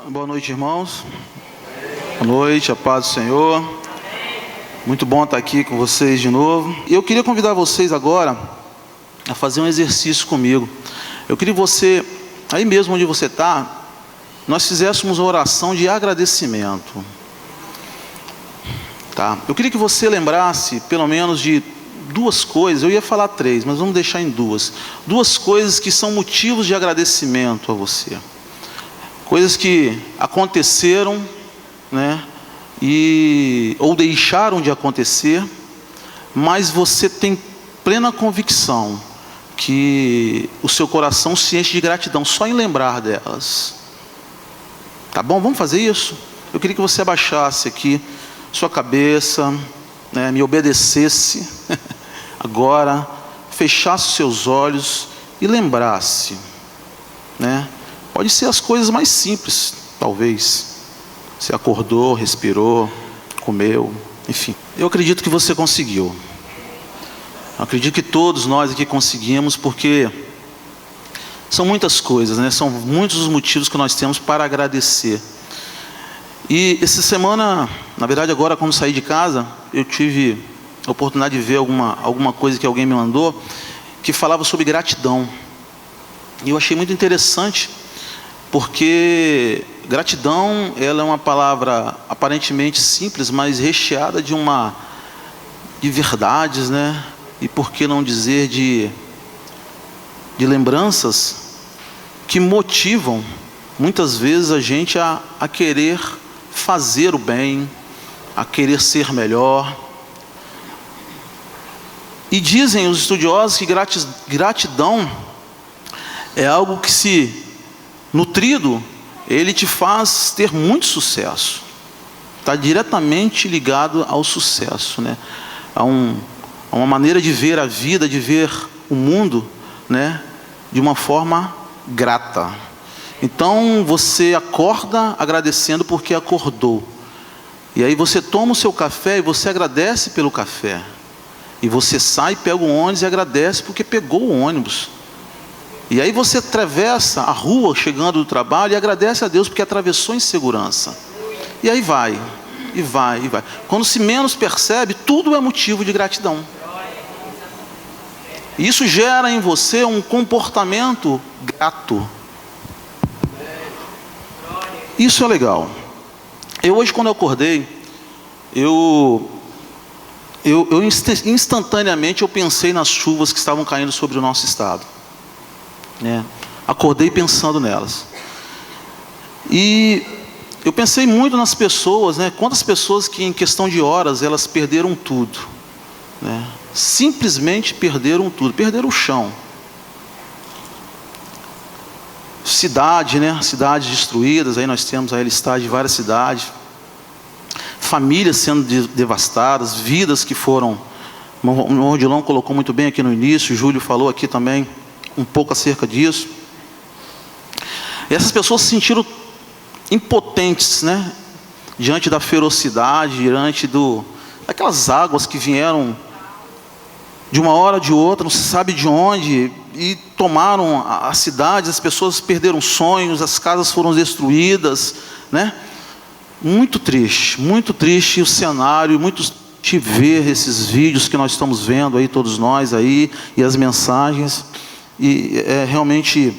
Boa noite, irmãos. Boa noite, a paz do Senhor. Muito bom estar aqui com vocês de novo. Eu queria convidar vocês agora a fazer um exercício comigo. Eu queria que você, aí mesmo onde você está, nós fizéssemos uma oração de agradecimento. Tá? Eu queria que você lembrasse pelo menos de duas coisas. Eu ia falar três, mas vamos deixar em duas. Duas coisas que são motivos de agradecimento a você. Coisas que aconteceram, né? Ou deixaram de acontecer, mas você tem plena convicção que o seu coração se enche de gratidão só em lembrar delas. Tá bom? Vamos fazer isso? Eu queria que você abaixasse aqui sua cabeça, né, me obedecesse agora, fechasse os seus olhos e lembrasse, né? Pode ser as coisas mais simples, talvez. Você acordou, respirou, comeu, enfim. Eu acredito que você conseguiu. Eu acredito que todos nós aqui conseguimos, porque são muitas coisas, né? São muitos os motivos que nós temos para agradecer. E essa semana, na verdade agora quando saí de casa, eu tive a oportunidade de ver alguma coisa que alguém me mandou, que falava sobre gratidão. E eu achei muito interessante, porque gratidão, ela é uma palavra aparentemente simples, mas recheada de verdades, né? E por que não dizer de lembranças que motivam muitas vezes a gente a querer fazer o bem, a querer ser melhor. E dizem os estudiosos que gratidão é algo que, se nutrido, ele te faz ter muito sucesso. Está diretamente ligado ao sucesso, né? A uma maneira de ver a vida, de ver o mundo, né? De uma forma grata. Então você acorda agradecendo porque acordou. E aí você toma o seu café e você agradece pelo café. E você sai, pega o ônibus e agradece porque pegou o ônibus. E aí você atravessa a rua chegando do trabalho e agradece a Deus porque atravessou em segurança. E aí vai, e vai, e vai. Quando se menos percebe, tudo é motivo de gratidão. E isso gera em você um comportamento grato. Isso é legal. Hoje, quando eu acordei, instantaneamente eu pensei nas chuvas que estavam caindo sobre o nosso estado. Acordei pensando nelas. E eu pensei muito nas pessoas, né? Quantas pessoas que em questão de horas elas perderam tudo, né? Simplesmente perderam tudo, perderam o chão. Cidade, né? Cidades destruídas, aí nós temos a listagem de várias cidades, famílias sendo devastadas, vidas que foram. O Odilon colocou muito bem aqui no início, o Júlio falou aqui também um pouco acerca disso. E essas pessoas se sentiram impotentes, né? Diante da ferocidade, diante daquelas águas que vieram de uma hora ou de outra, não se sabe de onde, e tomaram as cidades, as pessoas perderam sonhos, as casas foram destruídas, né? Muito triste o cenário, muito triste ver esses vídeos que nós estamos vendo aí, todos nós aí, e as mensagens. E realmente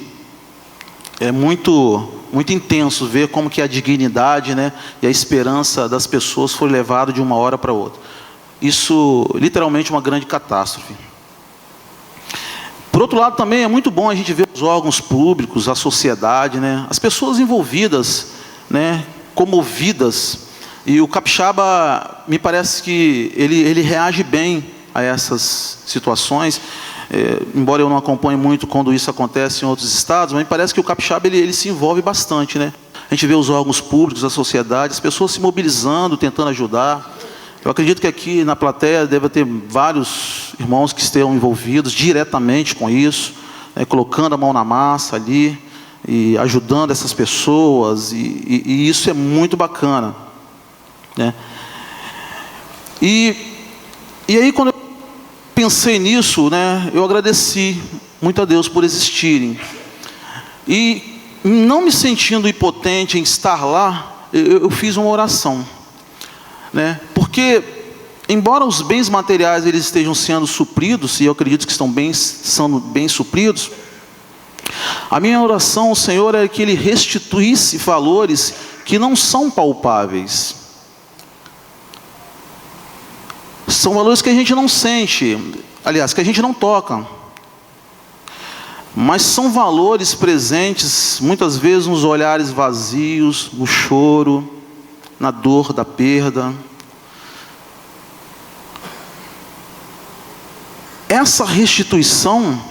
é muito intenso ver como que a dignidade, né, e a esperança das pessoas foi levado de uma hora para outra. Isso literalmente uma grande catástrofe. Por outro lado, também é muito bom a gente ver os órgãos públicos, a sociedade, né, as pessoas envolvidas, né, comovidas. E o capixaba, me parece que ele reage bem a essas situações. Embora eu não acompanhe muito quando isso acontece em outros estados, mas me parece que o capixaba ele se envolve bastante, né? A gente vê os órgãos públicos, a sociedade, as pessoas se mobilizando, tentando ajudar. Eu acredito que aqui na plateia deve ter vários irmãos que estejam envolvidos diretamente com isso, né? Colocando a mão na massa ali e ajudando essas pessoas, e isso é muito bacana, né? E aí quando eu pensei nisso, né, eu agradeci muito a Deus por existirem. E não me sentindo impotente em estar lá, eu fiz uma oração, né? Porque, embora os bens materiais eles estejam sendo supridos, e eu acredito que são bem supridos, a minha oração ao Senhor é que Ele restituísse valores que não são palpáveis. São valores que a gente não sente, aliás, que a gente não toca. Mas são valores presentes, muitas vezes, nos olhares vazios, no choro, na dor da perda. Essa restituição,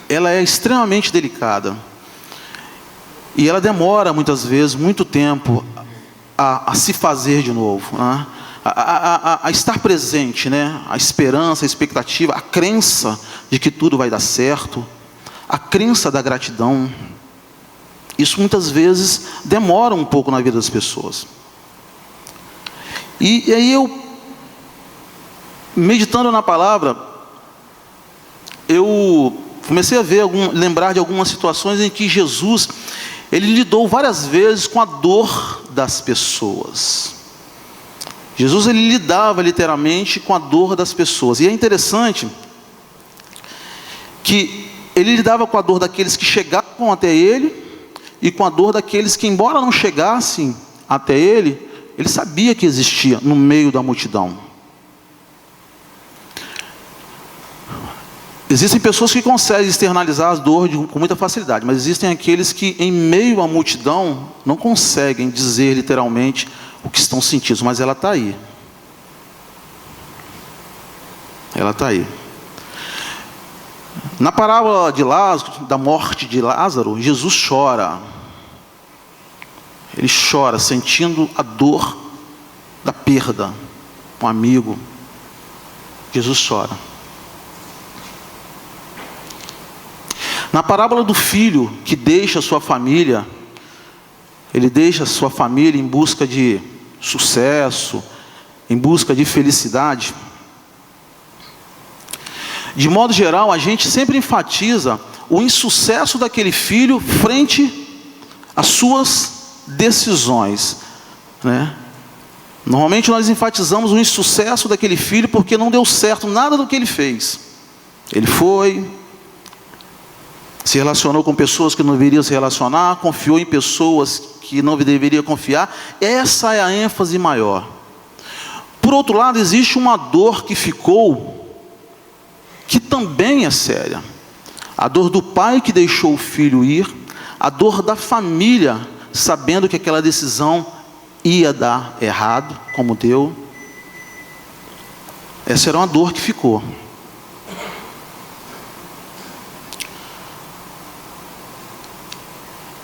ela é extremamente delicada. E ela demora, muitas vezes, muito tempo a se fazer de novo, né? A estar presente, né? A esperança, a expectativa, a crença de que tudo vai dar certo, a crença da gratidão. Isso muitas vezes demora um pouco na vida das pessoas. E aí eu, meditando na palavra, eu comecei a lembrar de algumas situações em que Jesus, Ele lidou várias vezes com a dor das pessoas. Jesus, Ele lidava literalmente com a dor das pessoas. E é interessante que Ele lidava com a dor daqueles que chegavam até Ele e com a dor daqueles que, embora não chegassem até Ele, Ele sabia que existia no meio da multidão. Existem pessoas que conseguem externalizar as dores com muita facilidade, mas existem aqueles que, em meio à multidão, não conseguem dizer literalmente o que estão sentindo, mas ela está aí. Ela está aí. Na parábola de Lázaro, da morte de Lázaro, Jesus chora. Ele chora, sentindo a dor da perda. Um amigo. Jesus chora. Na parábola do filho que deixa sua família, ele deixa sua família em busca de sucesso, em busca de felicidade. De modo geral, a gente sempre enfatiza o insucesso daquele filho frente às suas decisões, né? Normalmente nós enfatizamos o insucesso daquele filho porque não deu certo nada do que ele fez. Ele se relacionou com pessoas que não deveria se relacionar, confiou em pessoas que não deveria confiar. Essa é a ênfase maior. Por outro lado, existe uma dor que ficou, que também é séria. A dor do pai que deixou o filho ir, a dor da família, sabendo que aquela decisão ia dar errado, como deu. Essa era uma dor que ficou.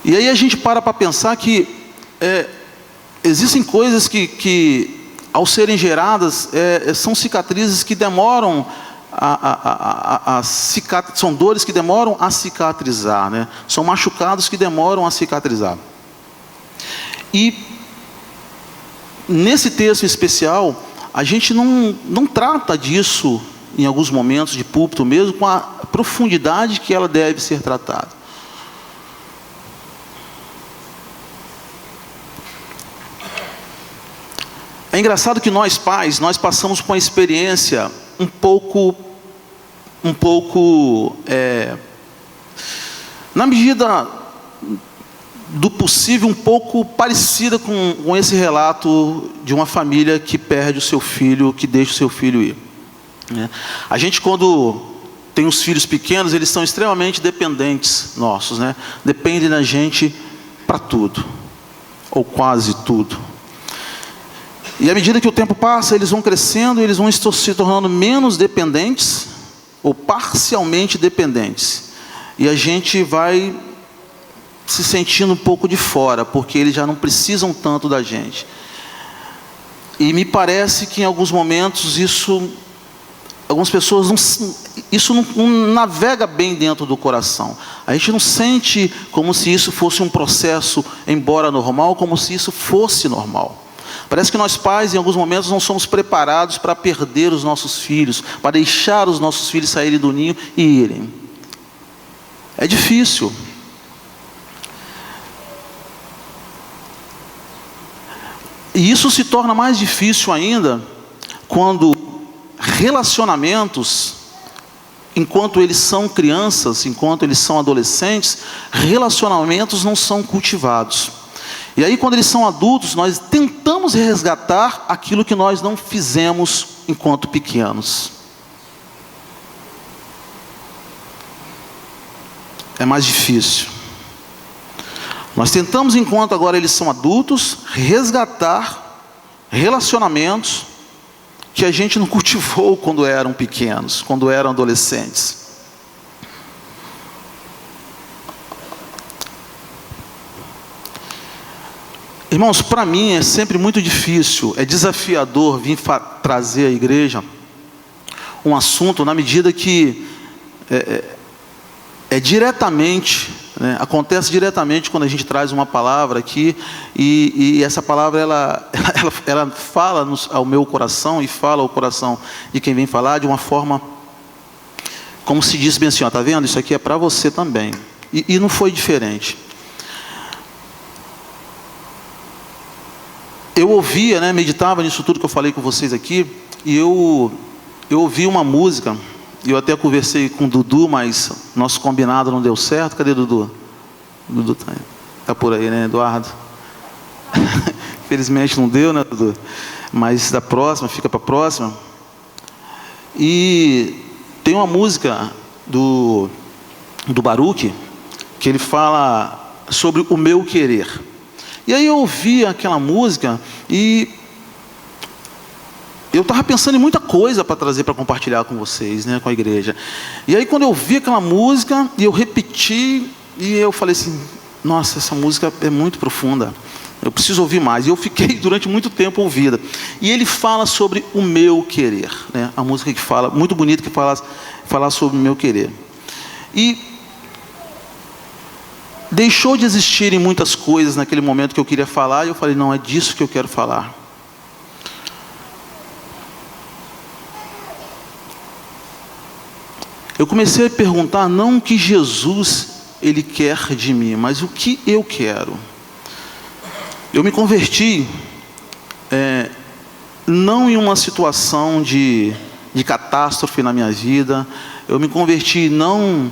E aí a gente para pensar que existem coisas que ao serem geradas, são cicatrizes que demoram são dores que demoram a cicatrizar, né? São machucados que demoram a cicatrizar. E nesse texto especial, a gente não trata disso em alguns momentos de púlpito mesmo, com a profundidade que ela deve ser tratada. É engraçado que nós pais, nós passamos por uma experiência um pouco, na medida do possível, um pouco parecida com esse relato de uma família que perde o seu filho, que deixa o seu filho ir, né? A gente, quando tem os filhos pequenos, eles são extremamente dependentes nossos, né? Dependem da gente para tudo, ou quase tudo. E à medida que o tempo passa, eles vão crescendo, eles vão se tornando menos dependentes, ou parcialmente dependentes. E a gente vai se sentindo um pouco de fora, porque eles já não precisam tanto da gente. E me parece que em alguns momentos algumas pessoas isso não navega bem dentro do coração. A gente não sente como se isso fosse um processo, embora normal, como se isso fosse normal. Parece que nós pais, em alguns momentos, não somos preparados para perder os nossos filhos, para deixar os nossos filhos saírem do ninho e irem. É difícil. E isso se torna mais difícil ainda quando relacionamentos, enquanto eles são crianças, enquanto eles são adolescentes, relacionamentos não são cultivados. E aí, quando eles são adultos, nós tentamos resgatar aquilo que nós não fizemos enquanto pequenos. É mais difícil. Nós tentamos, enquanto agora eles são adultos, resgatar relacionamentos que a gente não cultivou quando eram pequenos, quando eram adolescentes. Irmãos, para mim é sempre muito difícil, é desafiador vir trazer à igreja um assunto na medida que diretamente, né, acontece diretamente quando a gente traz uma palavra aqui e essa palavra ela fala ao meu coração e fala ao coração de quem vem falar de uma forma, como se diz bem assim, ó, tá vendo? Isso aqui é para você também. E não foi diferente. Eu ouvia, né, meditava nisso tudo que eu falei com vocês aqui, e eu ouvi uma música, eu até conversei com o Dudu, mas nosso combinado não deu certo. Cadê o Dudu? O Dudu tá por aí, né, Eduardo? Infelizmente não deu, né, Dudu? Mas da próxima, fica para a próxima. E tem uma música do Baruch, que ele fala sobre o meu querer. E aí eu ouvi aquela música e eu estava pensando em muita coisa para trazer, para compartilhar com vocês, né, com a igreja. E aí quando eu ouvi aquela música, e eu repeti, e eu falei assim, nossa, essa música é muito profunda, eu preciso ouvir mais. E eu fiquei durante muito tempo ouvida. E ele fala sobre o meu querer, né, a música que fala, muito bonita, que fala sobre o meu querer. E deixou de existirem muitas coisas naquele momento que eu queria falar, e eu falei, não, é disso que eu quero falar. Eu comecei a perguntar, não o que Jesus, Ele quer de mim, mas o que eu quero. Eu me converti, não em uma situação de catástrofe na minha vida, eu me converti não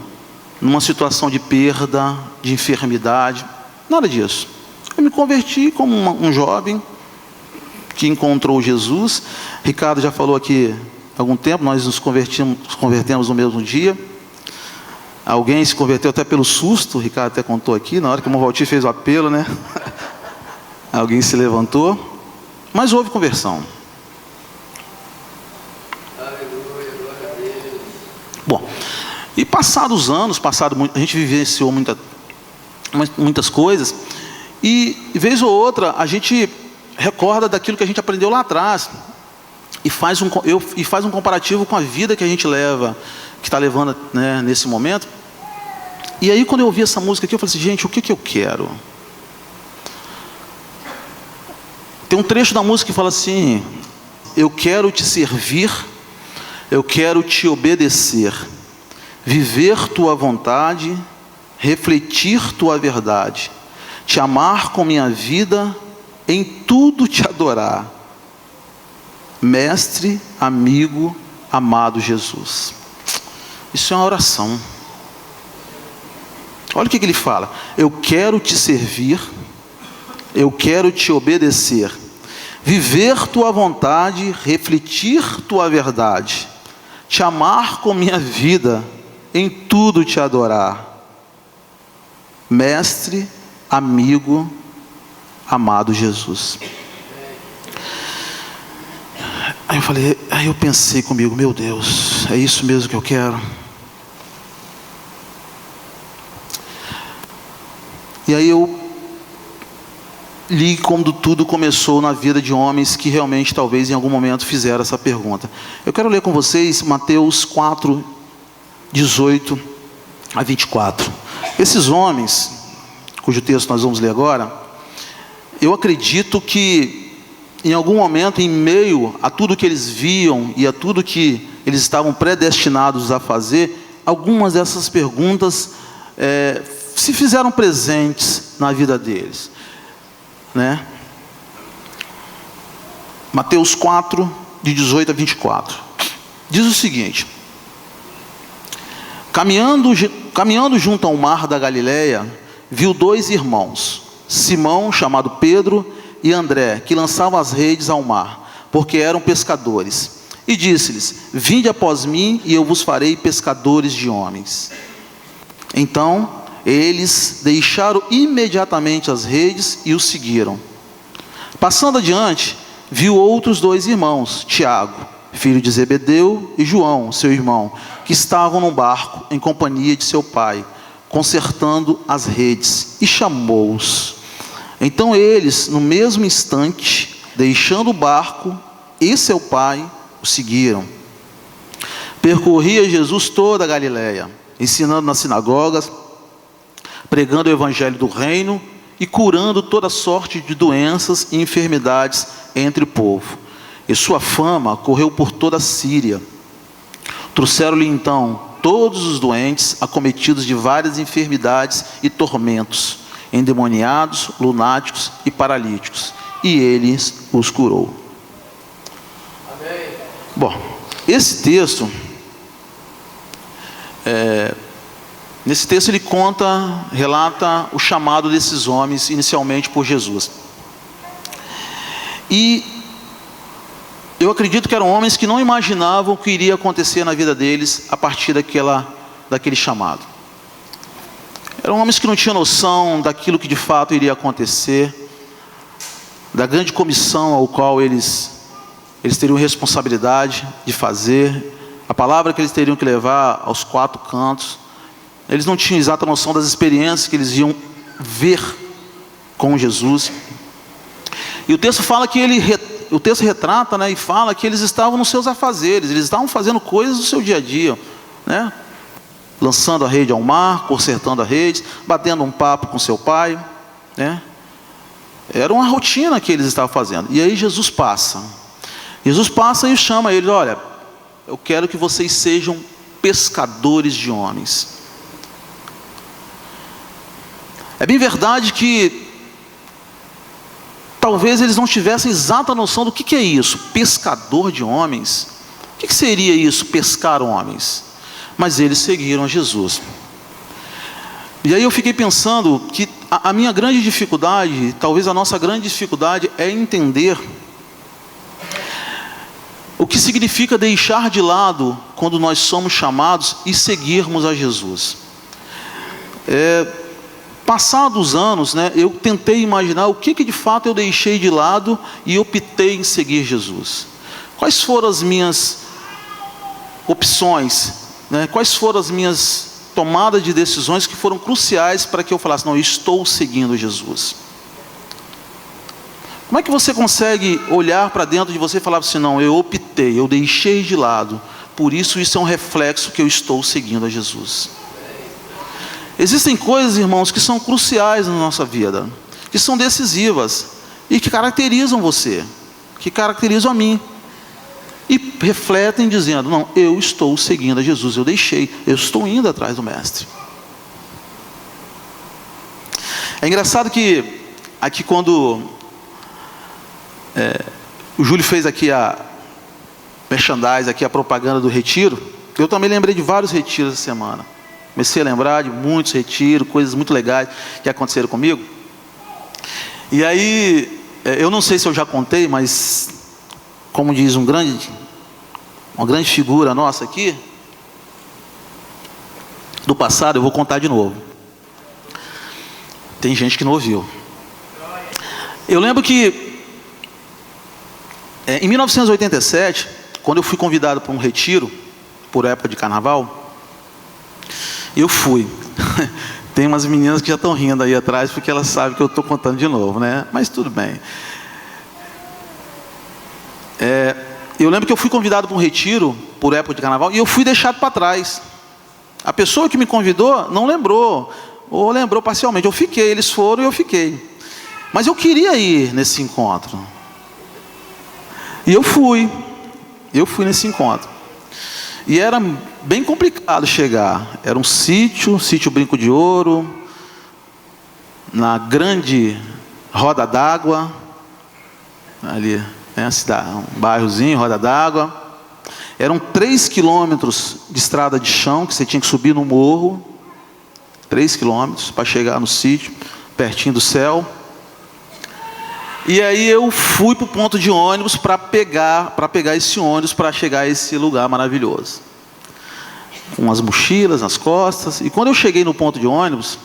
numa situação de perda, de enfermidade, nada disso. Eu me converti como um jovem que encontrou Jesus. Ricardo já falou aqui há algum tempo, nós nos convertemos no mesmo dia. Alguém se converteu até pelo susto, o Ricardo até contou aqui, na hora que o irmão Valtir fez o apelo, né? Alguém se levantou, mas houve conversão. Bom, e passados os anos, a gente vivenciou muitas coisas, e vez ou outra a gente recorda daquilo que a gente aprendeu lá atrás, e faz um comparativo com a vida que a gente leva, que está levando, né, nesse momento. E aí quando eu ouvi essa música aqui, eu falei assim, gente, o que eu quero? Tem um trecho da música que fala assim, eu quero te servir, eu quero te obedecer, viver tua vontade, refletir tua verdade, te amar com minha vida, em tudo te adorar, mestre, amigo, amado Jesus. Isso é uma oração. Olha o que ele fala, eu quero te servir, eu quero te obedecer, viver tua vontade, refletir tua verdade, te amar com minha vida, em tudo te adorar, mestre, amigo, amado Jesus. Aí eu pensei comigo, meu Deus, é isso mesmo que eu quero? E aí eu li como tudo começou na vida de homens que realmente talvez em algum momento fizeram essa pergunta. Eu quero ler com vocês Mateus 4, 18 a 24. Esses homens, cujo texto nós vamos ler agora, eu acredito que em algum momento, em meio a tudo que eles viam e a tudo que eles estavam predestinados a fazer, algumas dessas perguntas se fizeram presentes na vida deles, né? Mateus 4, de 18 a 24. Diz o seguinte: caminhando junto ao mar da Galileia, viu dois irmãos, Simão, chamado Pedro, e André, que lançavam as redes ao mar, porque eram pescadores. E disse-lhes: vinde após mim, e eu vos farei pescadores de homens. Então eles deixaram imediatamente as redes e o seguiram. Passando adiante, viu outros dois irmãos, Tiago, filho de Zebedeu, e João, seu irmão, que estavam num barco em companhia de seu pai, consertando as redes, e chamou-os. Então eles, no mesmo instante, deixando o barco e seu pai, o seguiram. Percorria Jesus toda a Galileia, ensinando nas sinagogas, pregando o evangelho do reino e curando toda sorte de doenças e enfermidades entre o povo. E sua fama correu por toda a Síria. Trouxeram-lhe então todos os doentes, acometidos de várias enfermidades e tormentos, endemoniados, lunáticos e paralíticos, e ele os curou. Amém. Bom, esse texto, nesse texto ele relata o chamado desses homens inicialmente por Jesus. E eu acredito que eram homens que não imaginavam o que iria acontecer na vida deles a partir daquele chamado. Eram homens que não tinham noção daquilo que de fato iria acontecer, da grande comissão ao qual eles teriam responsabilidade de fazer, a palavra que eles teriam que levar aos quatro cantos. Eles não tinham exata noção das experiências que eles iam ver com Jesus. E o texto fala que o texto retrata, né, e fala que eles estavam nos seus afazeres, eles estavam fazendo coisas do seu dia a dia, né? Lançando a rede ao mar, consertando a rede, batendo um papo com seu pai, né? Era uma rotina que eles estavam fazendo. E aí Jesus passa e chama eles: olha, eu quero que vocês sejam pescadores de homens. É bem verdade que talvez eles não tivessem exata noção do que é isso, pescador de homens. O que seria isso, pescar homens? Mas eles seguiram a Jesus. E aí eu fiquei pensando que a minha grande dificuldade, talvez a nossa grande dificuldade, é entender o que significa deixar de lado quando nós somos chamados e seguirmos a Jesus. Passados os anos, né, eu tentei imaginar o que de fato eu deixei de lado e optei em seguir Jesus. Quais foram as minhas opções, né? Quais foram as minhas tomadas de decisões que foram cruciais para que eu falasse: não, eu estou seguindo Jesus. Como é que você consegue olhar para dentro de você e falar assim: não, eu optei, eu deixei de lado, por isso é um reflexo que eu estou seguindo a Jesus? Existem coisas, irmãos, que são cruciais na nossa vida, que são decisivas e que caracterizam você, que caracterizam a mim, e refletem dizendo: não, eu estou seguindo a Jesus, eu estou indo atrás do Mestre. É engraçado que aqui quando o Júlio fez aqui a merchandise, aqui a propaganda do retiro, eu também lembrei de vários retiros essa semana. Comecei a lembrar de muitos retiros, coisas muito legais que aconteceram comigo. E aí, eu não sei se eu já contei, mas como diz uma grande figura nossa aqui, do passado, eu vou contar de novo. Tem gente que não ouviu. Eu lembro que em 1987, quando eu fui convidado para um retiro, por época de carnaval, eu fui. Tem umas meninas que já estão rindo aí atrás, porque elas sabem que eu estou contando de novo, né? Mas tudo bem. Eu lembro que eu fui convidado para um retiro, por época de carnaval, e eu fui deixado para trás. A pessoa que me convidou não lembrou, ou lembrou parcialmente. Eu fiquei, eles foram e eu fiquei. Mas eu queria ir nesse encontro. E eu fui nesse encontro. E era bem complicado chegar. Era um sítio Brinco de Ouro, na grande roda d'água, ali, né, cidade, um bairrozinho, Roda d'Água. Eram 3 quilômetros de estrada de chão, que você tinha que subir no morro. 3 quilômetros para chegar no sítio, pertinho do céu. E aí eu fui para o ponto de ônibus para pegar esse ônibus para chegar a esse lugar maravilhoso. Com as mochilas nas costas. E quando eu cheguei no ponto de ônibus,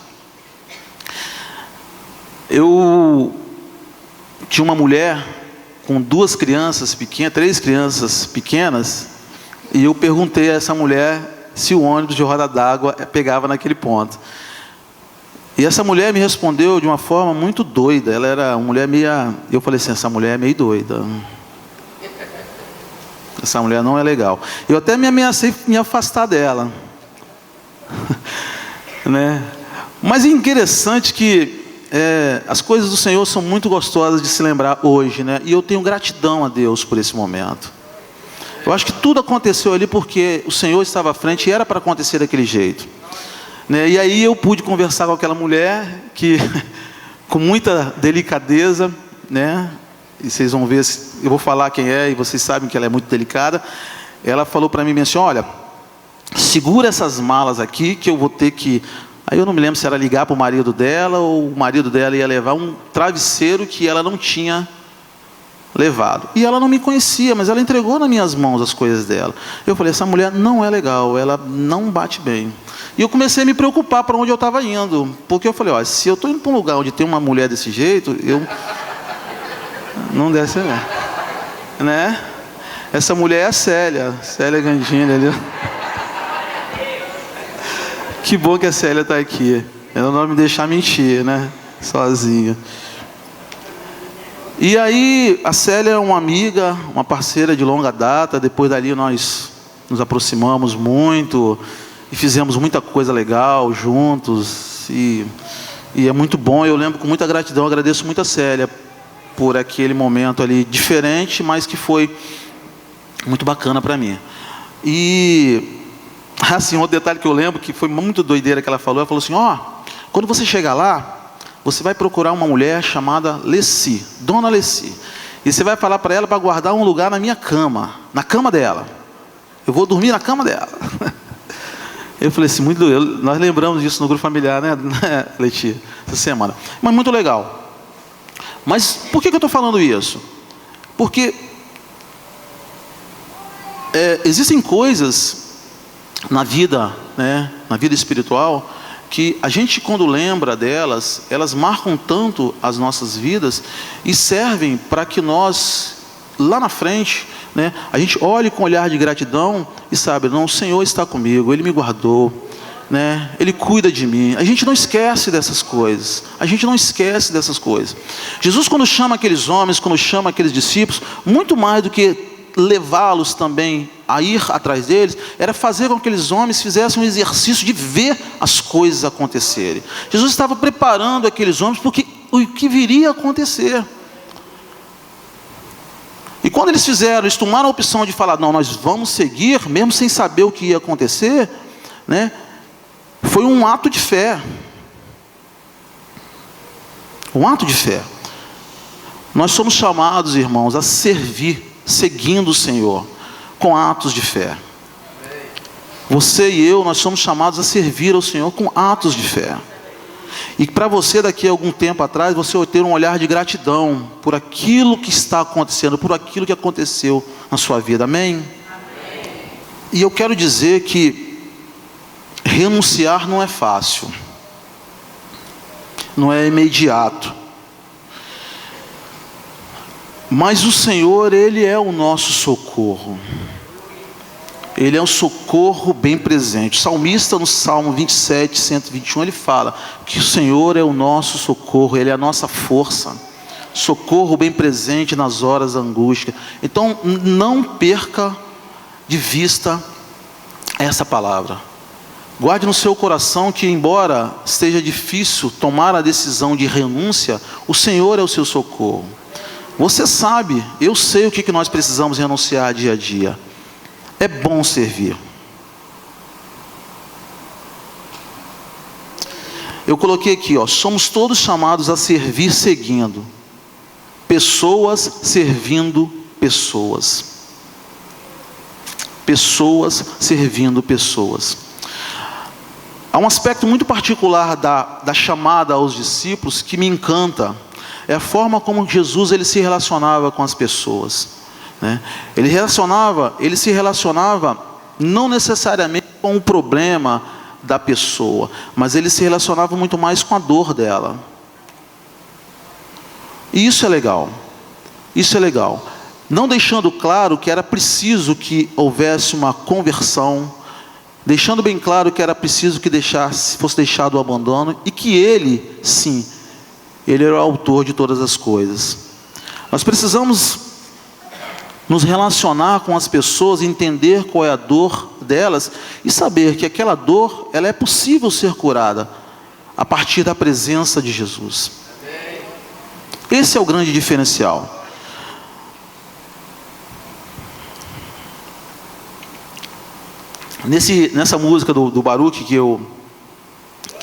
eu tinha uma mulher com 2 crianças pequenas, 3 crianças pequenas, e eu perguntei a essa mulher se o ônibus de Roda d'Água pegava naquele ponto. E essa mulher me respondeu de uma forma muito doida. Ela era uma mulher meio... Eu falei assim, essa mulher é meio doida. Essa mulher não é legal. Eu até me ameacei me afastar dela. Né? Mas é interessante que as coisas do Senhor são muito gostosas de se lembrar hoje, né? E eu tenho gratidão a Deus por esse momento. Eu acho que tudo aconteceu ali porque o Senhor estava à frente e era para acontecer daquele jeito. Né? E aí eu pude conversar com aquela mulher que, com muita delicadeza, né? E vocês vão ver, eu vou falar quem é, e vocês sabem que ela é muito delicada. Ela falou para mim assim, olha, segura essas malas aqui que eu vou ter que... Aí eu não me lembro se era ligar para o marido dela, ou o marido dela ia levar um travesseiro que ela não tinha levado. E ela não me conhecia, mas ela entregou nas minhas mãos as coisas dela. Eu falei, essa mulher não é legal, ela não bate bem. E eu comecei a me preocupar para onde eu estava indo. Porque eu falei, ó, se eu estou indo para um lugar onde tem uma mulher desse jeito, eu... Não deve ser, né? Essa mulher é a Célia Gandini ali. Que bom que a Célia está aqui. Ela não me deixar mentir, né? Sozinha. E aí, a Célia é uma amiga, uma parceira de longa data. Depois dali nós nos aproximamos muito e fizemos muita coisa legal juntos. E é muito bom. Eu lembro com muita gratidão, agradeço muito a Célia por aquele momento ali diferente, mas que foi muito bacana para mim. E assim, outro detalhe que eu lembro, que foi muito doideira que ela falou assim, ó, quando você chegar lá, você vai procurar uma mulher chamada Leci, Dona Leci, e você vai falar para ela para guardar um lugar na minha cama, na cama dela. Eu vou dormir na cama dela. Eu falei assim, muito doido. Nós lembramos disso no grupo familiar, né, Leti, essa semana. Mas muito legal. Mas por que eu estou falando isso? Porque existem coisas na vida, né, na vida espiritual, que a gente, quando lembra delas, elas marcam tanto as nossas vidas e servem para que nós, lá na frente, né, a gente olhe com um olhar de gratidão e sabe, não, o Senhor está comigo, Ele me guardou, né, Ele cuida de mim. A gente não esquece dessas coisas. A gente não esquece dessas coisas. Jesus, quando chama aqueles homens, quando chama aqueles discípulos, muito mais do que levá-los também a ir atrás deles, era fazer com que aqueles homens fizessem um exercício de ver as coisas acontecerem. Jesus estava preparando aqueles homens porque o que viria a acontecer. E quando eles fizeram, eles tomaram a opção de falar, não, nós vamos seguir, mesmo sem saber o que ia acontecer, né? Foi um ato de fé. Um ato de fé. Nós somos chamados, irmãos, a servir, seguindo o Senhor, com atos de fé. Você e eu, nós somos chamados a servir ao Senhor com atos de fé. E para você, daqui a algum tempo atrás, você vai ter um olhar de gratidão por aquilo que está acontecendo, por aquilo que aconteceu na sua vida. Amém? Amém. E eu quero dizer que renunciar não é fácil, não é imediato, mas o Senhor, Ele é o nosso socorro. Ele é um socorro bem presente. O salmista, no Salmo 27, 121, ele fala que o Senhor é o nosso socorro, Ele é a nossa força, socorro bem presente nas horas da angústia. Então não perca de vista essa palavra. Guarde no seu coração que, embora esteja difícil tomar a decisão de renúncia, o Senhor é o seu socorro. Você sabe, eu sei o que nós precisamos renunciar dia a dia. É bom servir. Eu coloquei aqui, ó, somos todos chamados a servir seguindo. Pessoas servindo pessoas. Pessoas servindo pessoas. Há um aspecto muito particular da chamada aos discípulos que me encanta. É a forma como Jesus ele se relacionava com as pessoas, né? Ele se relacionava não necessariamente com o problema da pessoa, mas ele se relacionava muito mais com a dor dela. E isso é legal. Isso é legal. Não deixando claro que era preciso que houvesse uma conversão, deixando bem claro que era preciso que fosse deixado o abandono, e que ele, sim, ele era o autor de todas as coisas. Nós precisamos nos relacionar com as pessoas, entender qual é a dor delas, e saber que aquela dor, ela é possível ser curada, a partir da presença de Jesus. Esse é o grande diferencial. Nessa música do Baruch que eu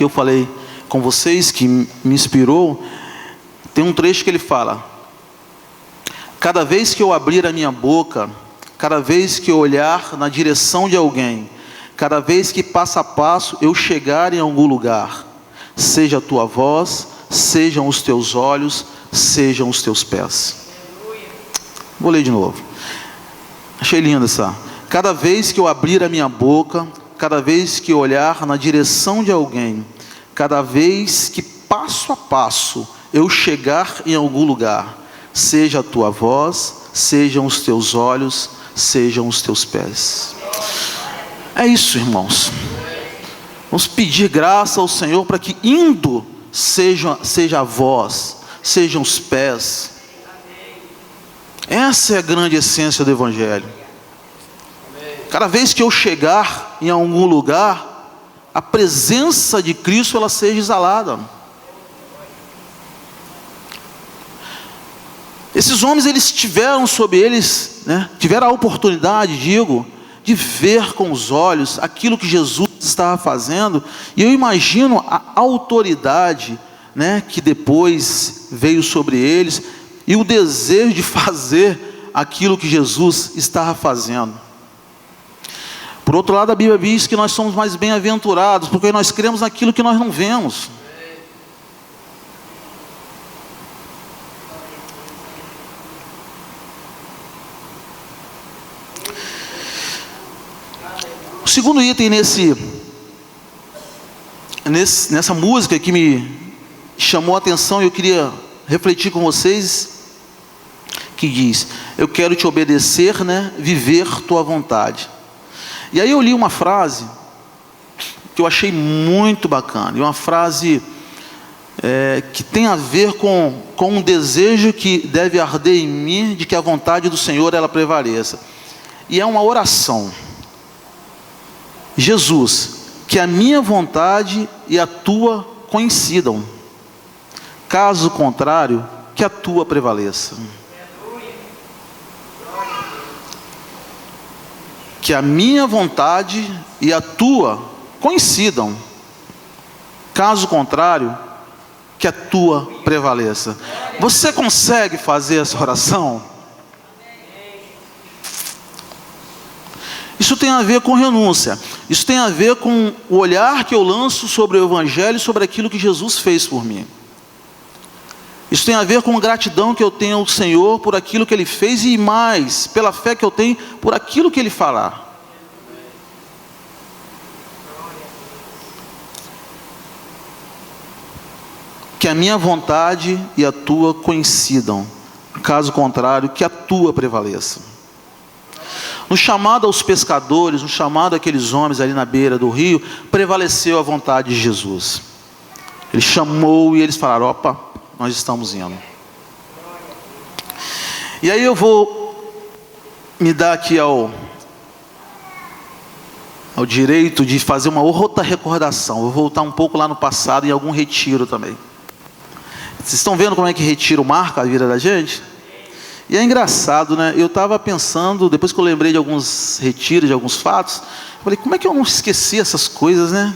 falei com vocês, que me inspirou, tem um trecho que ele fala: cada vez que eu abrir a minha boca, cada vez que eu olhar na direção de alguém, cada vez que passo a passo eu chegar em algum lugar, seja a tua voz, sejam os teus olhos, sejam os teus pés. Vou ler de novo. Achei linda essa. Cada vez que eu abrir a minha boca, cada vez que eu olhar na direção de alguém, cada vez que passo a passo eu chegar em algum lugar, seja a tua voz, sejam os teus olhos, sejam os teus pés. É isso, irmãos. Vamos pedir graça ao Senhor para que indo seja a voz, sejam os pés. Essa é a grande essência do Evangelho. Cada vez que eu chegar em algum lugar, a presença de Cristo ela seja exalada. Esses homens, eles tiveram sobre eles, né, tiveram a oportunidade, de ver com os olhos aquilo que Jesus estava fazendo, e eu imagino a autoridade, né, que depois veio sobre eles, e o desejo de fazer aquilo que Jesus estava fazendo. Por outro lado, a Bíblia diz que nós somos mais bem-aventurados, porque nós cremos naquilo que nós não vemos. O segundo item nessa música que me chamou a atenção e eu queria refletir com vocês, que diz: eu quero te obedecer, né, viver tua vontade. E aí eu li uma frase que eu achei muito bacana, e uma frase que tem a ver com um desejo que deve arder em mim, de que a vontade do Senhor ela prevaleça. E é uma oração: Jesus, que a minha vontade e a tua coincidam, caso contrário, que a tua prevaleça. Que a minha vontade e a tua coincidam, caso contrário, que a tua prevaleça. Você consegue fazer essa oração? Isso tem a ver com renúncia. Isso tem a ver com o olhar que eu lanço sobre o Evangelho, sobre aquilo que Jesus fez por mim. Isso tem a ver com a gratidão que eu tenho ao Senhor por aquilo que Ele fez, e mais, pela fé que eu tenho por aquilo que Ele falar. Que a minha vontade e a tua coincidam, caso contrário, que a tua prevaleça. No chamado aos pescadores, no chamado àqueles homens ali na beira do rio, prevaleceu a vontade de Jesus. Ele chamou e eles falaram: opa, nós estamos indo. E aí eu vou me dar aqui ao direito de fazer uma outra recordação. Vou voltar um pouco lá no passado, em algum retiro também. Vocês estão vendo como é que retiro marca a vida da gente? E é engraçado, né? Eu estava pensando, depois que eu lembrei de alguns retiros, de alguns fatos, eu falei: como é que eu não esqueci essas coisas, né?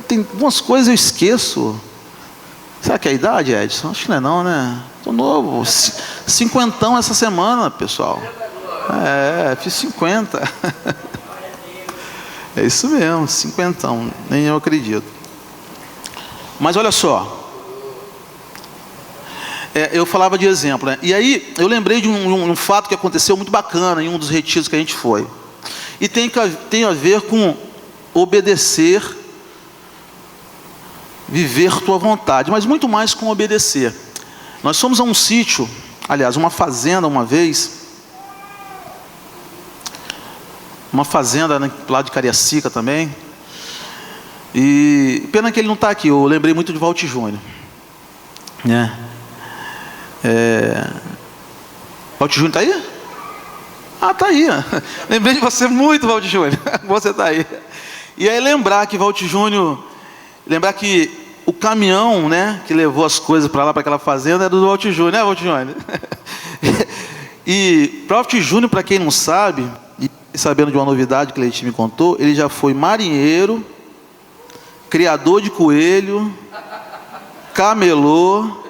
Tem algumas coisas eu esqueço. Será que é a idade, Edson? Acho que não é não, né? Tô novo. 50 essa semana, pessoal. Fiz 50. É isso mesmo, 50. Nem eu acredito. Mas olha só. Eu falava de exemplo, né? E aí eu lembrei de um fato que aconteceu muito bacana em um dos retiros que a gente foi. E tem a ver com obedecer, viver tua vontade, mas muito mais com obedecer. Nós fomos a um sítio, aliás, uma fazenda uma vez, uma fazenda lá de Cariacica também, e pena que ele não está aqui, eu lembrei muito de Valti Júnior, né? Valti Júnior está aí? Está aí, lembrei de você muito, Valti Júnior, você está aí. E aí lembrar que Valti Júnior, lembrar que o caminhão, né, que levou as coisas para lá, para aquela fazenda, era do Valti Júnior, né, Valti Júnior? E Valti Júnior, para quem não sabe, e sabendo de uma novidade que o Leitinho me contou, ele já foi marinheiro, criador de coelho, camelô,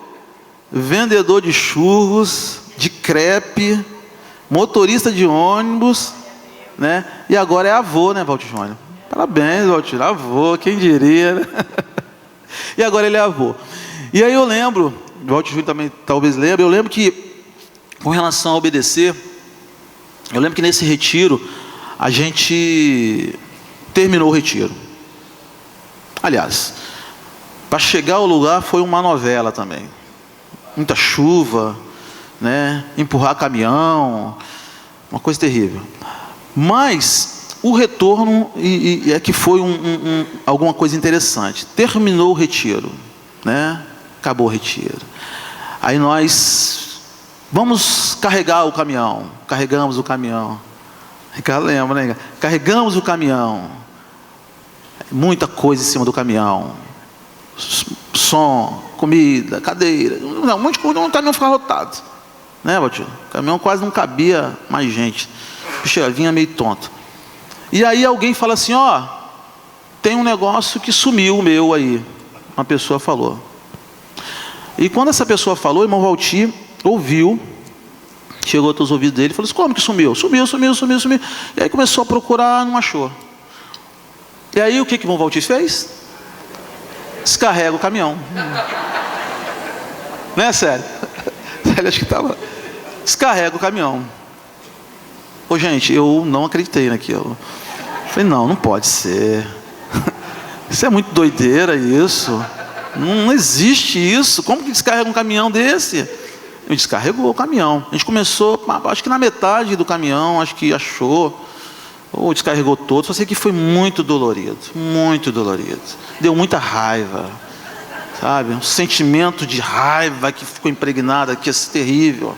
vendedor de churros, de crepe, motorista de ônibus, né? E agora é avô, né, Valti Júnior? Parabéns, Valti Júnior, avô, quem diria, né? E agora ele é avô. E aí eu lembro, o Valti Júnior também talvez lembre, eu lembro que, com relação a obedecer, eu lembro que nesse retiro, a gente terminou o retiro. Aliás, para chegar ao lugar foi uma novela também. Muita chuva, né? Empurrar caminhão, uma coisa terrível. Mas o retorno é que foi alguma coisa interessante. Terminou o retiro, né? Acabou o retiro. Aí nós vamos carregar o caminhão. Carregamos o caminhão. Ricardo lembra, né? Carregamos o caminhão. Muita coisa em cima do caminhão. Som, comida, cadeira. Um monte de coisa. O caminhão ficava lotado. Né, Valtinho? O caminhão quase não cabia mais gente. O bicho vinha meio tonto. E aí alguém fala assim, ó, tem um negócio que sumiu o meu aí. Uma pessoa falou. E quando essa pessoa falou, o irmão Valti ouviu, chegou até os ouvidos dele e falou assim, como que sumiu? Sumiu. E aí começou a procurar, não achou. E aí o que o irmão Valti fez? Descarrega o caminhão. Não é sério? Ele acho que estava. Descarrega o caminhão. Ô gente, eu não acreditei naquilo. Falei, não pode ser. Isso é muito doideira isso. Não existe isso. Como que descarrega um caminhão desse? Ele descarregou o caminhão. A gente começou, acho que na metade do caminhão, acho que achou. Ou descarregou todo. Só sei que foi muito dolorido. Muito dolorido. Deu muita raiva. Sabe? Um sentimento de raiva que ficou impregnado aqui, é terrível.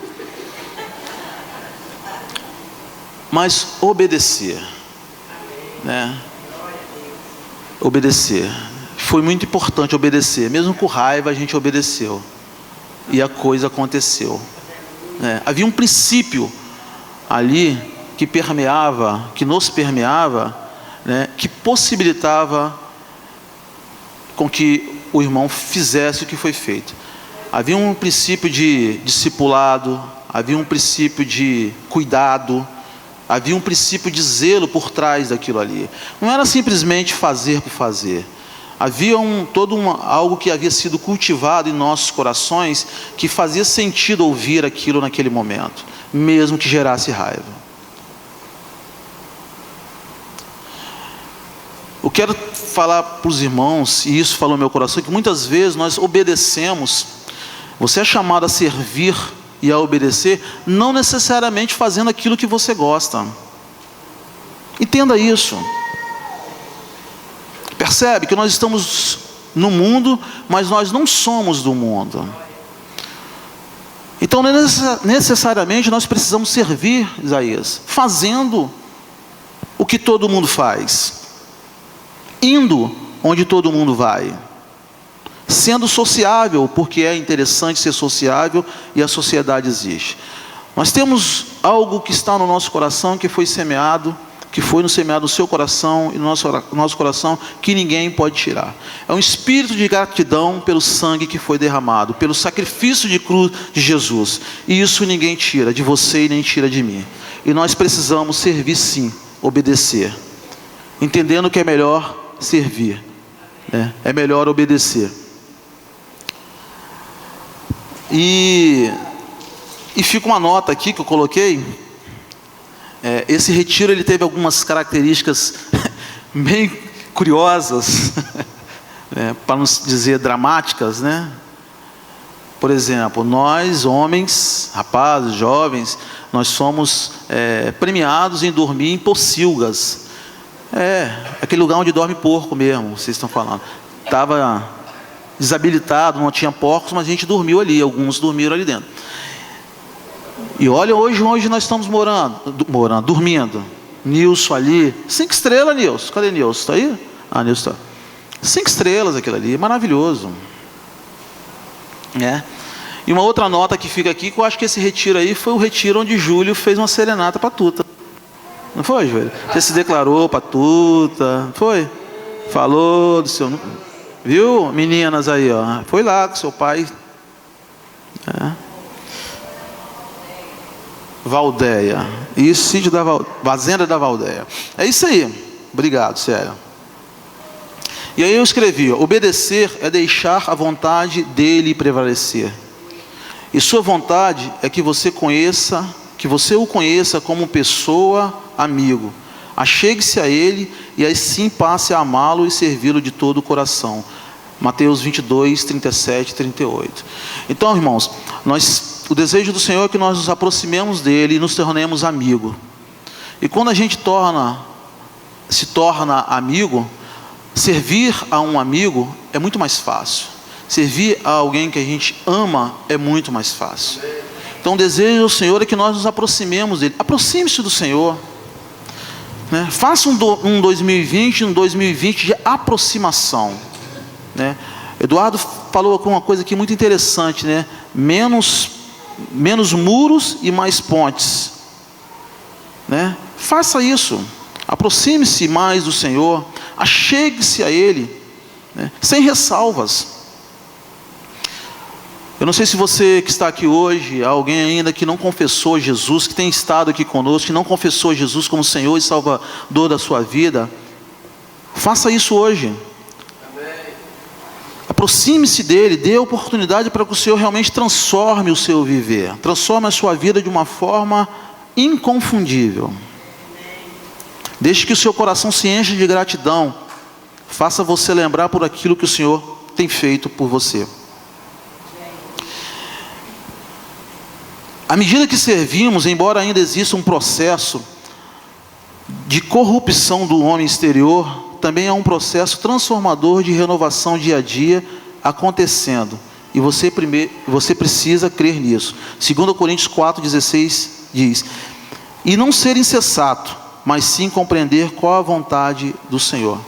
Mas obedecer, né? Obedecer. Foi muito importante obedecer. Mesmo com raiva, a gente obedeceu. E a coisa aconteceu. Havia um princípio ali que permeava, que nos permeava, né? Que possibilitava com que o irmão fizesse o que foi feito. Havia um princípio de discipulado, havia um princípio de cuidado, havia um princípio de zelo por trás daquilo ali. Não era simplesmente fazer por fazer. Havia algo que havia sido cultivado em nossos corações que fazia sentido ouvir aquilo naquele momento, mesmo que gerasse raiva. Eu quero falar para os irmãos, e isso falou no meu coração, que muitas vezes nós obedecemos. Você é chamado a servir e a obedecer, não necessariamente fazendo aquilo que você gosta. Entenda isso. Percebe que nós estamos no mundo, mas nós não somos do mundo. Então, necessariamente, nós precisamos servir, Isaías, fazendo o que todo mundo faz, indo onde todo mundo vai, sendo sociável, porque é interessante ser sociável e a sociedade existe. Nós temos algo que está no nosso coração, que foi semeado, que foi no semeado no seu coração e no nosso coração, que ninguém pode tirar. É um espírito de gratidão pelo sangue que foi derramado, pelo sacrifício de cruz de Jesus. E isso ninguém tira de você e nem tira de mim. E nós precisamos servir sim, obedecer, entendendo que é melhor servir, né? É melhor obedecer. E fica uma nota aqui que eu coloquei. Esse retiro ele teve algumas características bem curiosas, para não dizer dramáticas, né? Por exemplo, nós homens, rapazes, jovens, nós somos premiados em dormir em pocilgas. Aquele lugar onde dorme porco mesmo, vocês estão falando. Estava desabilitado, não tinha porcos, mas a gente dormiu ali, alguns dormiram ali dentro. E olha, hoje nós estamos dormindo. Nilson ali, 5 estrelas, Nilson. Cadê Nilson? Está aí? Nilson está. 5 estrelas aquilo ali, maravilhoso. E uma outra nota que fica aqui, que eu acho que esse retiro aí foi o retiro onde Júlio fez uma serenata para Tuta. Não foi, Júlio? Você se declarou para Tuta, foi? Falou do seu... Viu, meninas aí, ó. Foi lá com seu pai. Valdeia. Isso, sítio da Fazenda da Valdeia. É isso aí. Obrigado, sério. E aí eu escrevi: obedecer é deixar a vontade dele prevalecer. E sua vontade é que você o conheça como pessoa, amigo. Achegue-se a ele e assim passe a amá-lo e servi-lo de todo o coração. Mateus 22, 37 e 38. Então, irmãos, o desejo do Senhor é que nós nos aproximemos dele e nos tornemos amigo. E quando a gente se torna amigo, servir a um amigo é muito mais fácil. Servir a alguém que a gente ama é muito mais fácil. Então o desejo do Senhor é que nós nos aproximemos dele. Aproxime-se do Senhor, né? Faça um 2020 de aproximação, né? Eduardo falou uma coisa aqui muito interessante, né? Menos muros e mais pontes, né? Faça isso. Aproxime-se mais do Senhor. Achegue-se a Ele, né? Sem ressalvas. Eu não sei se você que está aqui hoje, alguém ainda que não confessou Jesus, que tem estado aqui conosco, que não confessou Jesus como Senhor e Salvador da sua vida. Faça isso hoje. Aproxime-se dele, dê oportunidade para que o Senhor realmente transforme o seu viver, transforme a sua vida de uma forma inconfundível. Deixe que o seu coração se encha de gratidão, faça você lembrar por aquilo que o Senhor tem feito por você. À medida que servimos, embora ainda exista um processo de corrupção do homem exterior, também há um processo transformador de renovação dia a dia acontecendo. E você precisa crer nisso. 2 Coríntios 4,16 diz: e não ser insensato, mas sim compreender qual a vontade do Senhor.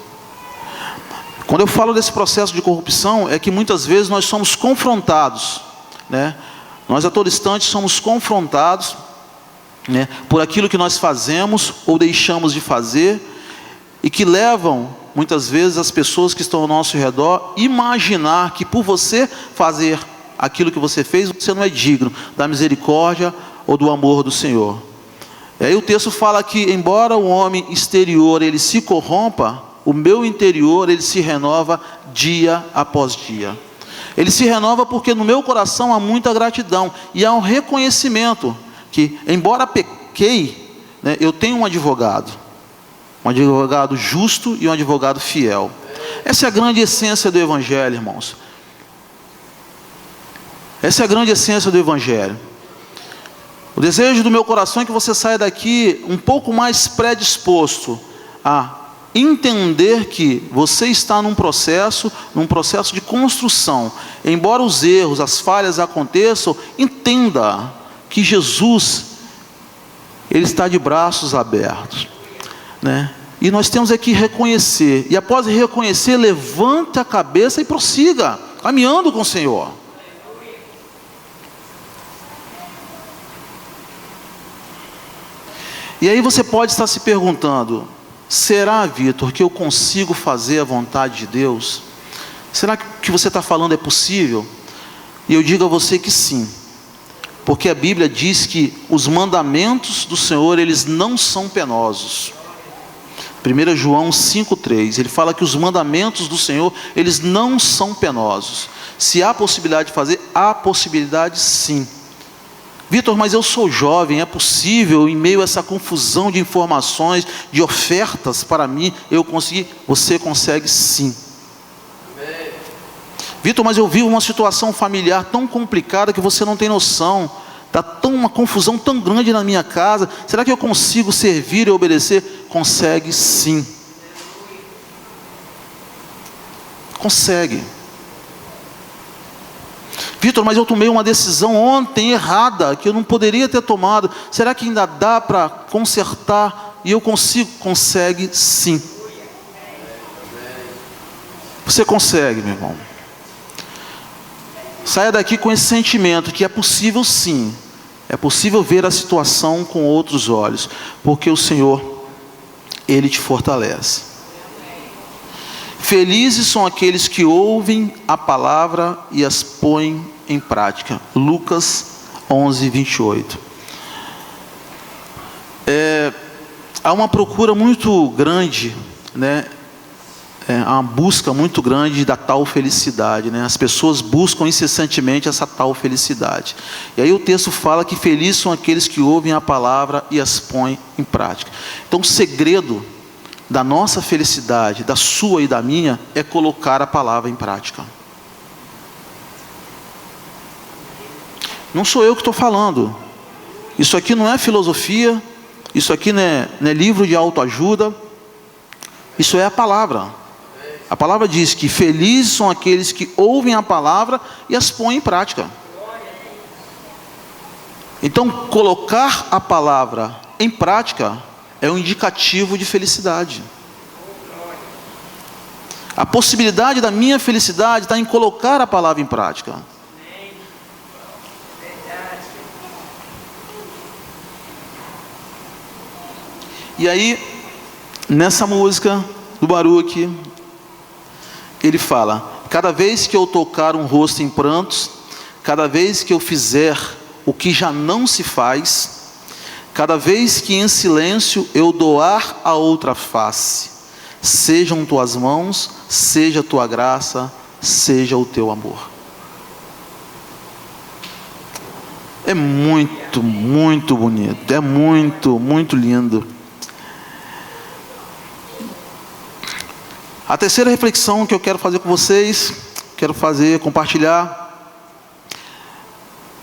Quando eu falo desse processo de corrupção, é que muitas vezes nós somos confrontados, né? Nós a todo instante somos confrontados, né, por aquilo que nós fazemos ou deixamos de fazer, e que levam muitas vezes as pessoas que estão ao nosso redor imaginar que por você fazer aquilo que você fez, você não é digno da misericórdia ou do amor do Senhor. E aí o texto fala que embora o homem exterior ele se corrompa, o meu interior ele se renova dia após dia. Ele se renova porque no meu coração há muita gratidão e há um reconhecimento que, embora pequei, né, eu tenho um advogado justo e um advogado fiel. Essa é a grande essência do Evangelho, irmãos. Essa é a grande essência do Evangelho. O desejo do meu coração é que você saia daqui um pouco mais predisposto a entender que você está num processo de construção. Embora os erros, as falhas aconteçam, entenda que Jesus, Ele está de braços abertos, né? E nós temos aqui reconhecer, e após reconhecer, levante a cabeça e prossiga, caminhando com o Senhor. E aí você pode estar se perguntando: será, Vitor, que eu consigo fazer a vontade de Deus? Será que o que você está falando é possível? E eu digo a você que sim, porque a Bíblia diz que os mandamentos do Senhor, eles não são penosos. 1 João 5,3, ele fala que os mandamentos do Senhor, eles não são penosos. Se há possibilidade de fazer, há possibilidade sim. Vitor, mas eu sou jovem, é possível, em meio a essa confusão de informações, de ofertas para mim, eu conseguir? Você consegue sim. Vitor, mas eu vivo uma situação familiar tão complicada que você não tem noção. Está uma confusão tão grande na minha casa. Será que eu consigo servir e obedecer? Consegue sim. Consegue. Vitor, mas eu tomei uma decisão ontem errada, que eu não poderia ter tomado. Será que ainda dá para consertar? E eu consigo? Consegue sim. Você consegue, meu irmão. Saia daqui com esse sentimento que é possível sim. É possível ver a situação com outros olhos, porque o Senhor, Ele te fortalece. Felizes são aqueles que ouvem a palavra e as põem em prática. Lucas 11, 28. Há uma procura muito grande, né? Há uma busca muito grande da tal felicidade, né? As pessoas buscam incessantemente essa tal felicidade. E aí o texto fala que felizes são aqueles que ouvem a palavra e as põem em prática. Então o segredo da nossa felicidade, da sua e da minha, é colocar a palavra em prática. Não sou eu que estou falando. Isso aqui não é filosofia, isso aqui não é livro de autoajuda, isso é a palavra. A palavra diz que felizes são aqueles que ouvem a palavra e as põem em prática. Então, colocar a palavra em prática é um indicativo de felicidade. A possibilidade da minha felicidade está em colocar a palavra em prática. E aí, nessa música do Baruque, ele fala: cada vez que eu tocar um rosto em prantos, cada vez que eu fizer o que já não se faz, cada vez que em silêncio eu doar a outra face, sejam tuas mãos, seja tua graça, seja o teu amor. É muito, muito bonito, é muito, muito lindo. A terceira reflexão que eu quero fazer com vocês, compartilhar.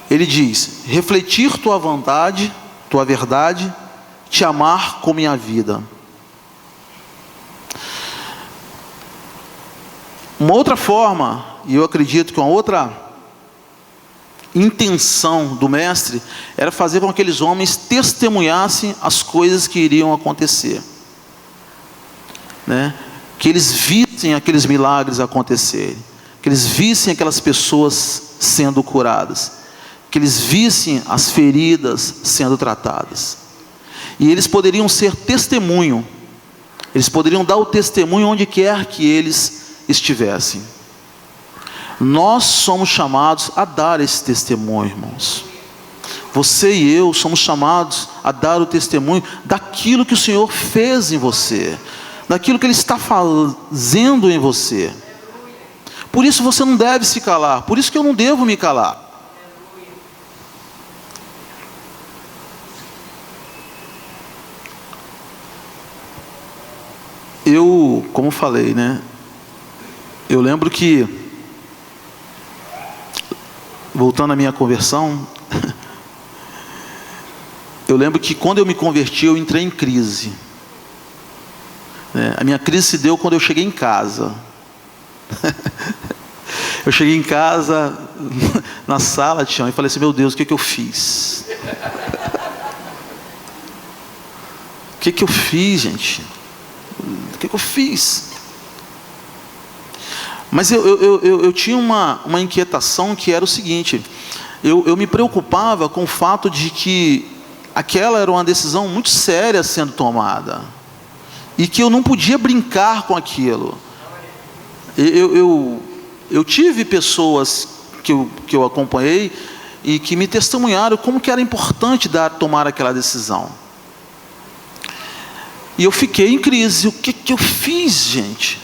Ele diz: refletir tua vontade, tua verdade, te amar com minha vida. Uma outra forma, e eu acredito que uma outra intenção do mestre, era fazer com que aqueles homens testemunhassem as coisas que iriam acontecer, né? Que eles vissem aqueles milagres acontecerem, que eles vissem aquelas pessoas sendo curadas, que eles vissem as feridas sendo tratadas. E eles poderiam ser testemunho, eles poderiam dar o testemunho onde quer que eles estivessem. Nós somos chamados a dar esse testemunho, irmãos. Você e eu somos chamados a dar o testemunho daquilo que o Senhor fez em você, daquilo que Ele está fazendo em você. Por isso você não deve se calar, por isso que eu não devo me calar. Eu, como falei, né? Eu lembro que, voltando à minha conversão, eu lembro que quando eu me converti, eu entrei em crise. A minha crise se deu quando eu cheguei em casa. Eu cheguei em casa, na sala, Tião, e falei assim: meu Deus, o que eu fiz? O que eu fiz, gente? O que eu fiz? Mas eu tinha uma inquietação que era o seguinte: eu me preocupava com o fato de que aquela era uma decisão muito séria sendo tomada, e que eu não podia brincar com aquilo. Eu tive pessoas que eu acompanhei e que me testemunharam como que era importante tomar aquela decisão. E eu fiquei em crise. O que eu fiz, gente?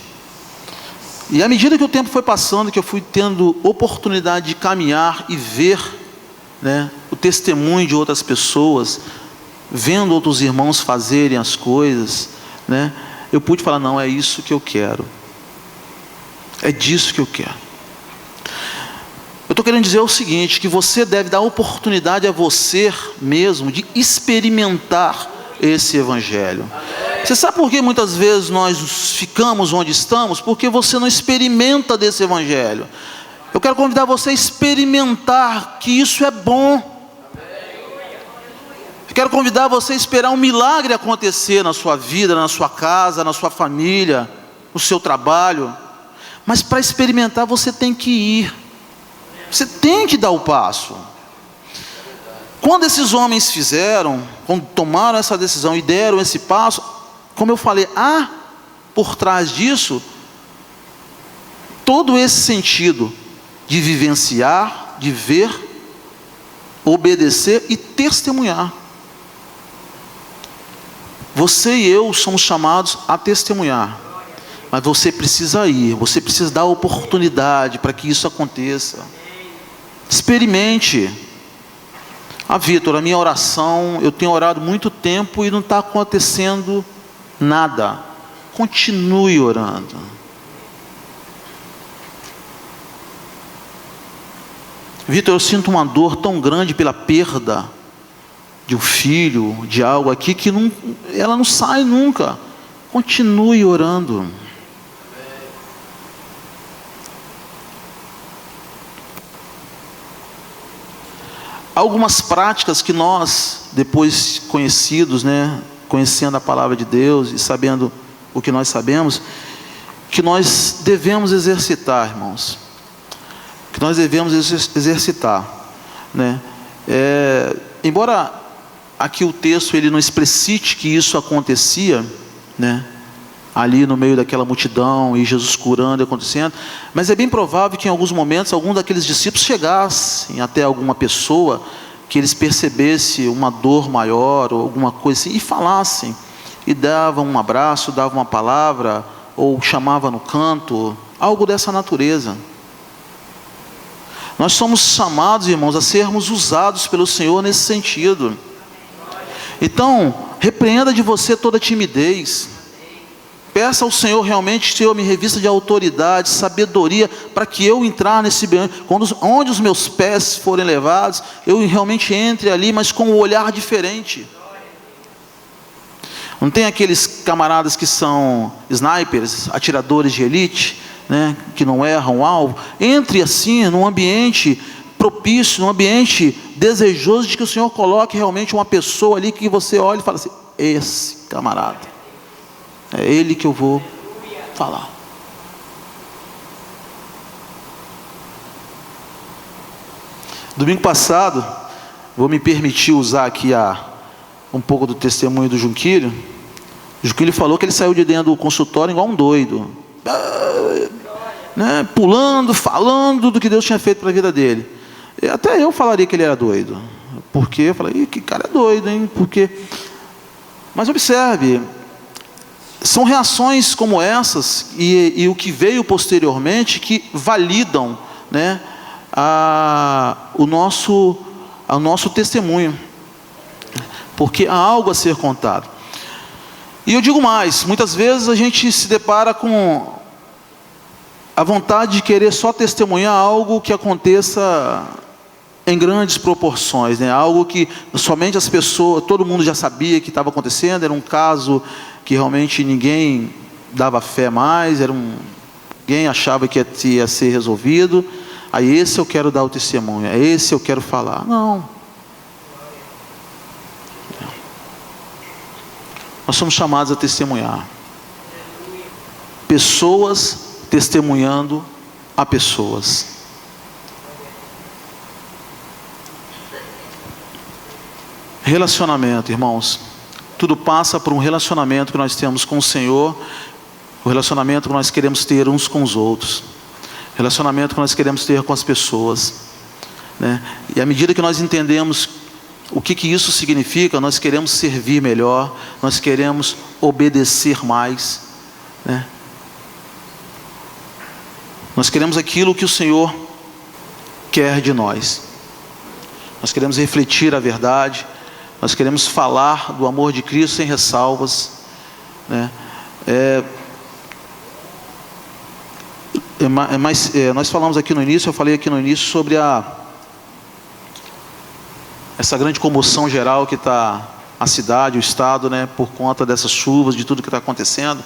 E à medida que o tempo foi passando, que eu fui tendo oportunidade de caminhar e ver, né, o testemunho de outras pessoas, vendo outros irmãos fazerem as coisas, né, eu pude falar, não, é isso que eu quero. É disso que eu quero. Eu estou querendo dizer o seguinte, que você deve dar oportunidade a você mesmo de experimentar esse evangelho. Você sabe por que muitas vezes nós ficamos onde estamos? Porque você não experimenta desse evangelho. Eu quero convidar você a experimentar que isso é bom. Eu quero convidar você a esperar um milagre acontecer na sua vida, na sua casa, na sua família, no seu trabalho. Mas para experimentar você tem que ir. Você tem que dar o passo. Quando esses homens fizeram, quando tomaram essa decisão e deram esse passo, como eu falei, há por trás disso todo esse sentido de vivenciar, de ver, obedecer e testemunhar. Você e eu somos chamados a testemunhar, mas você precisa ir, você precisa dar oportunidade para que isso aconteça. Experimente. Vitor, a minha oração, eu tenho orado muito tempo e não está acontecendo nada. Continue orando. Vitor, eu sinto uma dor tão grande pela perda de um filho, de algo aqui, que ela não sai nunca. Continue orando. Algumas práticas que nós, depois conhecidos, né, conhecendo a palavra de Deus e sabendo o que nós sabemos, que nós devemos exercitar, irmãos. Que nós devemos exercitar, né? Embora aqui o texto ele não explicite que isso acontecia, né, ali no meio daquela multidão e Jesus curando e acontecendo, mas é bem provável que em alguns momentos algum daqueles discípulos chegassem até alguma pessoa que eles percebessem uma dor maior ou alguma coisa assim e falassem, e davam um abraço, davam uma palavra ou chamava no canto, algo dessa natureza. Nós somos chamados, irmãos, a sermos usados pelo Senhor nesse sentido. Então, repreenda de você toda timidez. Peça ao Senhor realmente, Senhor, me revista de autoridade, sabedoria, para que eu entrar nesse ambiente, onde os meus pés forem levados, eu realmente entre ali, mas com um olhar diferente. Não tem aqueles camaradas que são snipers, atiradores de elite, né, que não erram o alvo? Entre assim, num ambiente propício, num ambiente desejoso de que o Senhor coloque realmente uma pessoa ali que você olha e fala assim, esse camarada, é ele que eu vou falar. Domingo passado, vou me permitir usar aqui um pouco do testemunho do Junquilho. O Junquilho falou que ele saiu de dentro do consultório igual um doido, né, pulando, falando do que Deus tinha feito para a vida dele. E até eu falaria que ele era doido, porque eu falei, que cara é doido, hein? Mas observe, são reações como essas e o que veio posteriormente que validam, né, o nosso testemunho, porque há algo a ser contado. E eu digo mais, muitas vezes a gente se depara com a vontade de querer só testemunhar algo que aconteça em grandes proporções, né? Algo que somente as pessoas, todo mundo já sabia que estava acontecendo, era um caso que realmente ninguém dava fé mais, ninguém achava que ia ser resolvido. Aí esse eu quero dar o testemunho, é esse eu quero falar. Não. Nós somos chamados a testemunhar. Pessoas testemunhando a pessoas. Relacionamento, irmãos. Tudo passa por um relacionamento que nós temos com o Senhor, o relacionamento que nós queremos ter uns com os outros, relacionamento que nós queremos ter com as pessoas, né? E à medida que nós entendemos o que isso significa, nós queremos servir melhor, nós queremos obedecer mais, né? Nós queremos aquilo que o Senhor quer de nós. Nós queremos refletir a verdade, nós queremos falar do amor de Cristo sem ressalvas, né? Nós falamos aqui no início, eu falei aqui no início sobre essa grande comoção geral que está a cidade, o estado, né, por conta dessas chuvas, de tudo que está acontecendo.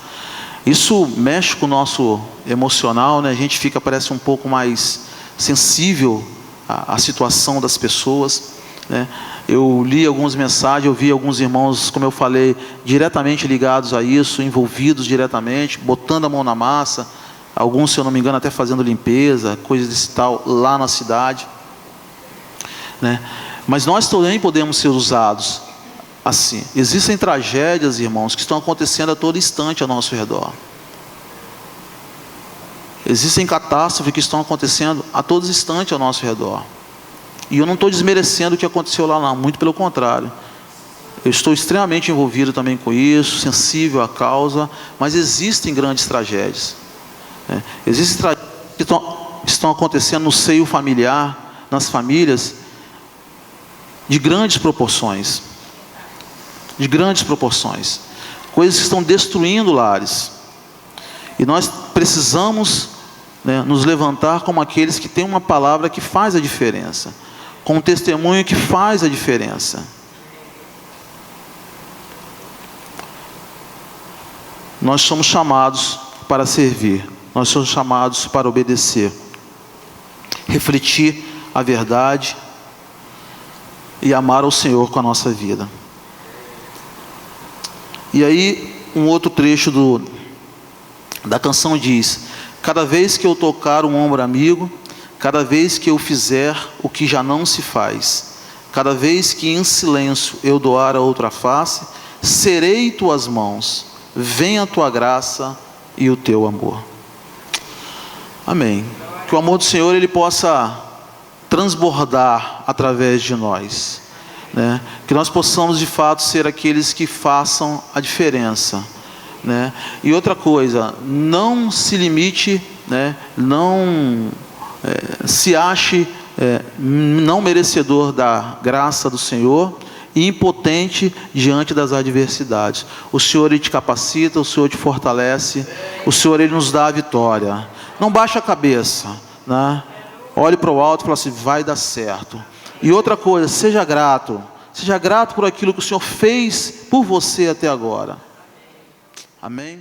Isso mexe com o nosso emocional, né? A gente fica, parece, um pouco mais sensível à situação das pessoas, né? Eu li algumas mensagens, eu vi alguns irmãos, como eu falei, diretamente ligados a isso, envolvidos diretamente, botando a mão na massa, alguns, se eu não me engano, até fazendo limpeza, coisas desse tal, lá na cidade, né? Mas nós também podemos ser usados assim. Existem tragédias, irmãos, que estão acontecendo a todo instante ao nosso redor. Existem catástrofes que estão acontecendo a todo instante ao nosso redor. E eu não estou desmerecendo o que aconteceu lá, não, muito pelo contrário. Eu estou extremamente envolvido também com isso, sensível à causa, mas existem grandes tragédias, né? Existem tragédias que estão acontecendo no seio familiar, nas famílias, de grandes proporções. De grandes proporções. Coisas que estão destruindo lares. E nós precisamos, né, nos levantar como aqueles que têm uma palavra que faz a diferença, com um testemunho que faz a diferença. Nós somos chamados para servir, nós somos chamados para obedecer, refletir a verdade e amar ao Senhor com a nossa vida. E aí, um outro trecho da canção diz: cada vez que eu tocar um ombro amigo, cada vez que eu fizer o que já não se faz, cada vez que em silêncio eu doar a outra face, serei tuas mãos, venha a tua graça e o teu amor. Amém. Que o amor do Senhor ele possa transbordar através de nós, né? Que nós possamos de fato ser aqueles que façam a diferença, né? E outra coisa, não se limite, né? Não se ache não merecedor da graça do Senhor e impotente diante das adversidades. O Senhor ele te capacita, o Senhor te fortalece, o Senhor ele nos dá a vitória. Não baixe a cabeça, né? Olhe para o alto e fala assim: vai dar certo. E outra coisa, seja grato por aquilo que o Senhor fez por você até agora. Amém?